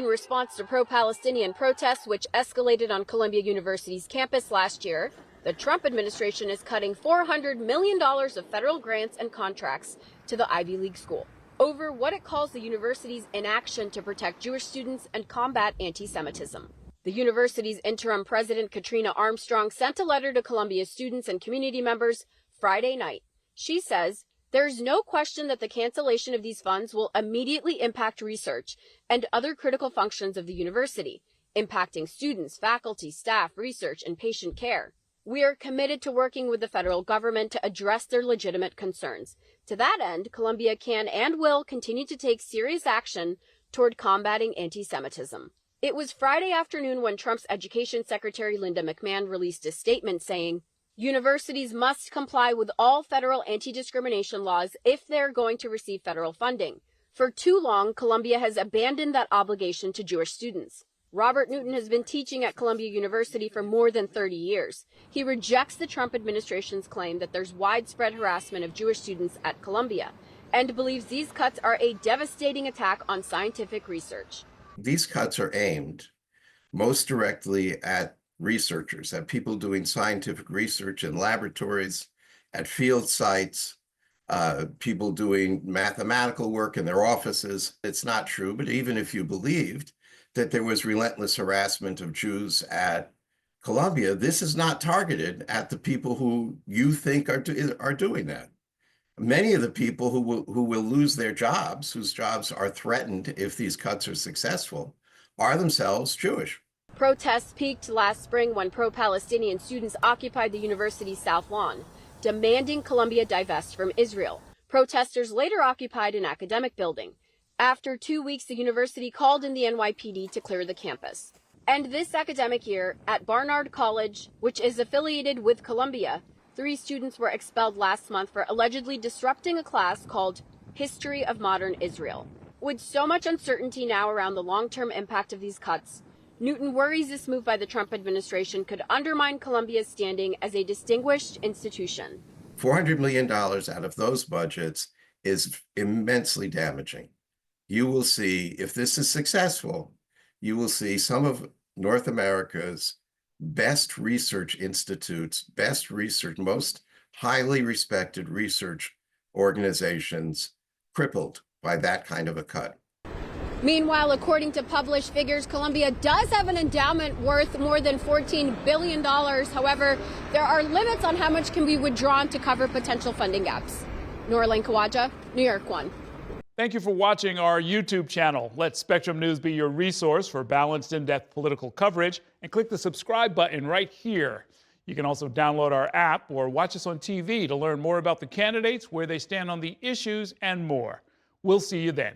In response to pro-Palestinian protests, which escalated on Columbia University's campus last year, the Trump administration is cutting $400 million of federal grants and contracts to the Ivy League school over what it calls the university's inaction to protect Jewish students and combat anti-Semitism. The university's interim president, Katrina Armstrong, sent a letter to Columbia students and community members Friday night. She says, "There's no question that the cancellation of these funds will immediately impact research and other critical functions of the university, impacting students, faculty, staff, research, and patient care. We are committed to working with the federal government to address their legitimate concerns. To that end, Columbia can and will continue to take serious action toward combating anti-Semitism." It was Friday afternoon when Trump's Education Secretary Linda McMahon released a statement saying, "Universities must comply with all federal anti-discrimination laws if they're going to receive federal funding. For too long, Columbia has abandoned that obligation to Jewish students." Robert Newton has been teaching at Columbia University for more than 30 years. He rejects the Trump administration's claim that there's widespread harassment of Jewish students at Columbia and believes these cuts are a devastating attack on scientific research. These cuts are aimed most directly at researchers, at people doing scientific research in laboratories, at field sites, people doing mathematical work in their offices. It's not true, but even if you believed that there was relentless harassment of Jews at Columbia, this is not targeted at the people who you think are doing that. Many of the people who will lose their jobs, whose jobs are threatened if these cuts are successful, are themselves Jewish. Protests peaked last spring when pro-Palestinian students occupied the university's South Lawn, demanding Columbia divest from Israel. Protesters later occupied an academic building. After 2 weeks, the university called in the NYPD to clear the campus. And this academic year, at Barnard College, which is affiliated with Columbia, 3 students were expelled last month for allegedly disrupting a class called History of Modern Israel. With so much uncertainty now around the long-term impact of these cuts, Newton worries this move by the Trump administration could undermine Columbia's standing as a distinguished institution. $400 million out of those budgets is immensely damaging. You will see, if this is successful, you will see some of North America's best research institutes, best research, most highly respected research organizations crippled by that kind of a cut. Meanwhile, according to published figures, Columbia does have an endowment worth more than $14 billion. However, there are limits on how much can be withdrawn to cover potential funding gaps. Noraline Kawaja, New York One. Thank you for watching our YouTube channel. Let Spectrum News be your resource for balanced, in-depth political coverage, and click the subscribe button right here. You can also download our app or watch us on TV to learn more about the candidates, where they stand on the issues, and more. We'll see you then.